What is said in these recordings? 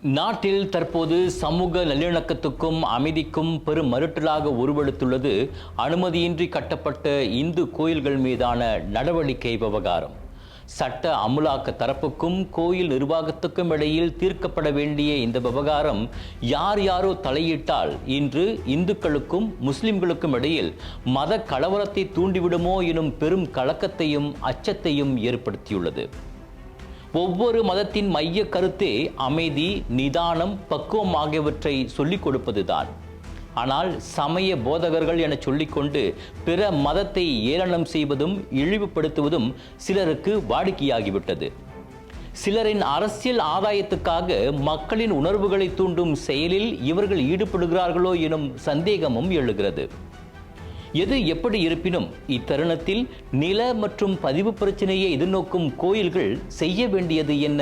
நாட்டில் தற்போது சமூக நல்லிணக்கத்துக்கும் அமைதிக்கும் பெரும் மறுட்டலாக உருவெடுத்துள்ளது அனுமதியின்றி கட்டப்பட்ட இந்து கோயில்கள் மீதான நடவடிக்கை விவகாரம். சட்ட அமுலாக்க தரப்புக்கும் கோயில் நிர்வாகத்துக்கும் இடையில் தீர்க்கப்பட வேண்டிய இந்த விவகாரம் யார் யாரோ தலையிட்டால் இன்று இந்துக்களுக்கும் முஸ்லிம்களுக்கும் இடையில் மத கலவரத்தை தூண்டிவிடுமோ எனும் பெரும் கலக்கத்தையும் அச்சத்தையும் ஏற்படுத்தியுள்ளது. ஒவ்வொரு மதத்தின் மைய கருத்தே அமைதி, நிதானம், பக்குவம் ஆகியவற்றை சொல்லிக் கொடுப்பதுதான். ஆனால் சமய போதகர்கள் என சொல்லிக்கொண்டு பிற மதத்தை ஏளனம் செய்வதும் இழிவுபடுத்துவதும் சிலருக்கு வாடிக்கையாகிவிட்டது. சிலரின் அரசியல் ஆதாயத்துக்காக மக்களின் உணர்வுகளை தூண்டும் செயலில் இவர்கள் ஈடுபடுகிறார்களோ எனும் சந்தேகமும் எழுகிறது. எது எப்படி இருப்பினும் இத்தருணத்தில் நில மற்றும் பதிவு பிரச்சனையை எதிர்நோக்கும் கோயில்கள் செய்ய வேண்டியது என்ன?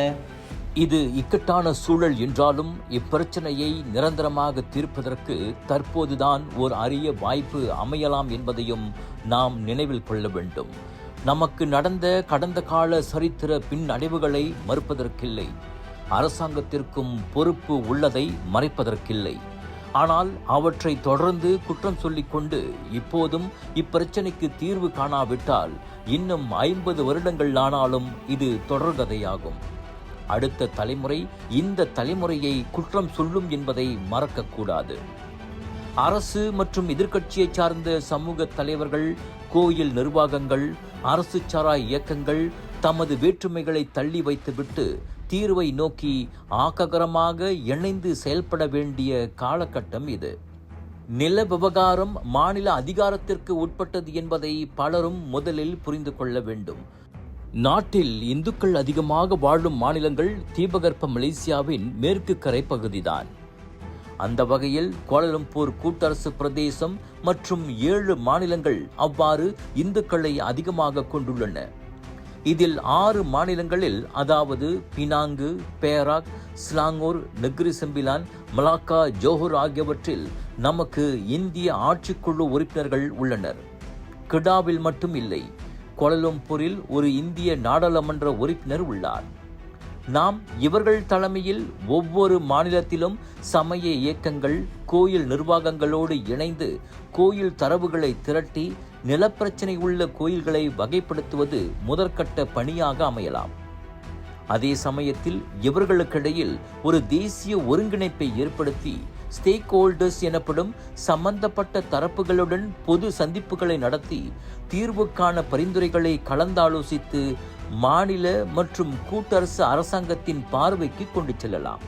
இது இக்கட்டான சூழல் என்றாலும் இப்பிரச்சனையை நிரந்தரமாக தீர்ப்பதற்கு தற்போதுதான் ஒரு அரிய வாய்ப்பு அமையலாம் என்பதையும் நாம் நினைவில் கொள்ள வேண்டும். நமக்கு நடந்த கடந்த கால சரித்திர பின்னடைவுகளை மறுப்பதற்கில்லை, அரசாங்கத்திற்கும் பொறுப்பு உள்ளதை மறைப்பதற்கில்லை. ஆனால் அவற்றை தொடர்ந்து குற்றம் சொல்லிக்கொண்டு இப்போதும் இப்பிரச்சனைக்கு தீர்வு காணாவிட்டால் இன்னும் 50 வருடங்கள் ஆனாலும் இது தொடர்கதையாகும். அடுத்த தலைமுறை இந்த தலைமுறையை குற்றம் சொல்லும் என்பதை மறக்கக்கூடாது. அரசு மற்றும் எதிர்க்கட்சியை சார்ந்த சமூக தலைவர்கள், கோயில் நிர்வாகங்கள், அரசு சாரா இயக்கங்கள் தமது வேற்றுமைகளை தள்ளி வைத்துவிட்டு தீர்வை நோக்கி ஆக்ககரமாக இணைந்து செயல்பட வேண்டிய காலகட்டம் இது. நில விவகாரம் மாநில அதிகாரத்திற்கு உட்பட்டது என்பதை பலரும் முதலில் புரிந்து கொள்ள வேண்டும். நாட்டில் இந்துக்கள் அதிகமாக வாழும் மாநிலங்கள் தீபகற்ப மலேசியாவின் மேற்கு கரை பகுதிதான். அந்த வகையில் கோலாலம்பூர் கூட்டரசு பிரதேசம் மற்றும் 7 மாநிலங்கள் அவ்வாறு இந்துக்களை அதிகமாக கொண்டுள்ளன. இதில் 6 மாநிலங்களில், அதாவது Penang, Perak, Selangor, Negeri Sembilan, Malacca, Johor ஆகியவற்றில் நமக்கு இந்திய ஆட்சிக்குழு உறுப்பினர்கள் உள்ளனர். கிடாவில் மட்டும் இல்லை, கோலாலம்பூரில் ஒரு இந்திய நாடாளுமன்ற உறுப்பினர் உள்ளார். நாம் இவர்கள் தலைமையில் ஒவ்வொரு மாநிலத்திலும் சமய இயக்கங்கள், கோயில் நிர்வாகங்களோடு இணைந்து கோயில் தரவுகளை திரட்டி நிலப்பிரச்சனை உள்ள கோயில்களை வகைப்படுத்துவது முதற்கட்ட பணியாக அமையலாம். அதே சமயத்தில் இவர்களுக்கிடையில் ஒரு தேசிய ஒருங்கிணைப்பை ஏற்படுத்தி ஸ்டேக் ஹோல்டர்ஸ் எனப்படும் சம்பந்தப்பட்ட தரப்புகளுடன் பொது சந்திப்புகளை நடத்தி தீர்வுக்கான பரிந்துரைகளை கலந்தாலோசித்து மாநில மற்றும் கூட்டரசு அரசாங்கத்தின் பார்வைக்கு கொண்டு செல்லலாம்.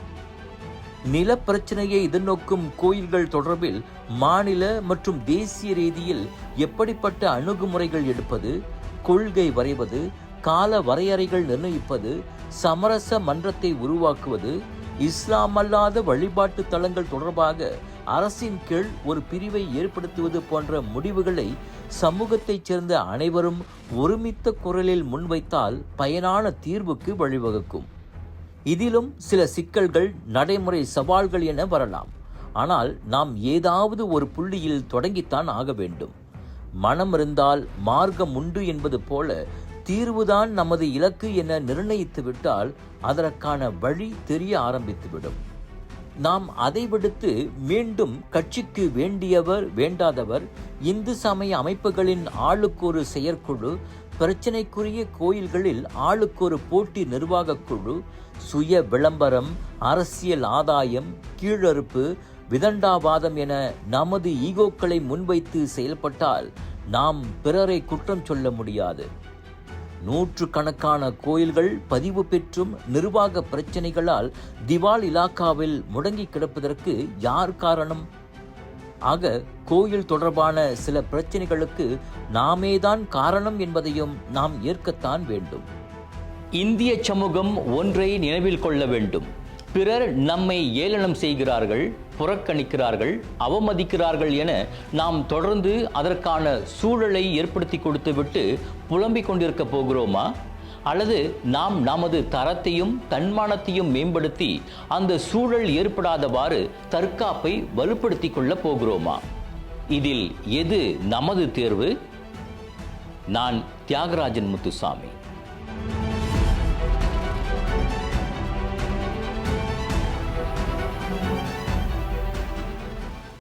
நில பிரச்சனையை எதிர்நோக்கும் கோயில்கள் தொடர்பில் மாநில மற்றும் தேசிய ரீதியில் எப்படிப்பட்ட அணுகுமுறைகள் எடுப்பது, கொள்கை வரைவது, கால வரையறைகள் நிர்ணயிப்பது, சமரச மன்றத்தை உருவாக்குவது, இஸ்லாம் அல்லாத வழிபாட்டு தலங்கள் தொடர்பாக அரசின் கீழ் ஒரு பிரிவை ஏற்படுத்துவது போன்ற முடிவுகளை சமூகத்தைச் சேர்ந்த அனைவரும் ஒருமித்த குரலில் முன்வைத்தால் பயனான தீர்வுக்கு வழிவகுக்கும். இதிலும் சில சிக்கல்கள், நடைமுறை சவால்கள் என வரலாம். ஆனால் நாம் ஏதாவது ஒரு புள்ளியில் தொடங்கித்தான் ஆக வேண்டும். மனம் இருந்தால் மார்க்கம் உண்டு என்பது போல தீர்வுதான் நமது இலக்கு என நிர்ணயித்து விட்டால் அதற்கான வழி தெரிய ஆரம்பித்துவிடும். நாம் அதை விடுத்து மீண்டும் கட்சிக்கு வேண்டியவர் வேண்டாதவர், இந்து சமய அமைப்புகளின் ஆளுக்கொரு செயற்குழு, பிரச்சனைக்குரிய கோயில்களில் ஆளுக்கொரு போட்டி நிர்வாகக் குழு, சுய விளம்பரம், அரசியல் ஆதாயம், கீழறுப்பு, விதண்டாவாதம் என நமது ஈகோக்களை முன்வைத்து செயல்பட்டால் நாம் பிறரை குற்றம் சொல்ல முடியாது. 100கணக்கான கோயில்கள் பதிவு பெற்றும் நிர்வாக பிரச்சனைகளால் திவால் இலாக்காவில் முடங்கி கிடப்பதற்கு யார் காரணம்? ஆக கோயில் தொடர்பான சில பிரச்சனைகளுக்கு நாமேதான் காரணம் என்பதையும் நாம் ஏற்கத்தான் வேண்டும். இந்திய சமூகம் ஒன்றை நினைவில் கொள்ள வேண்டும். பிறர் நம்மை ஏளனம் செய்கிறார்கள், புறக்கணிக்கிறார்கள், அவமதிக்கிறார்கள் என நாம் தொடர்ந்து அதற்கான சூழலை ஏற்படுத்தி கொடுத்துவிட்டு புலம்பிக் கொண்டிருக்க போகிறோமா? அல்லது நாம் நமது தரத்தையும் தன்மானத்தையும் மேம்படுத்தி அந்த சூழல் ஏற்படாதவாறு தற்காப்பை வலுப்படுத்திக் கொள்ளப் போகிறோமா? இதில் எது நமது தேர்வு? நான் தியாகராஜன் முத்துசாமி.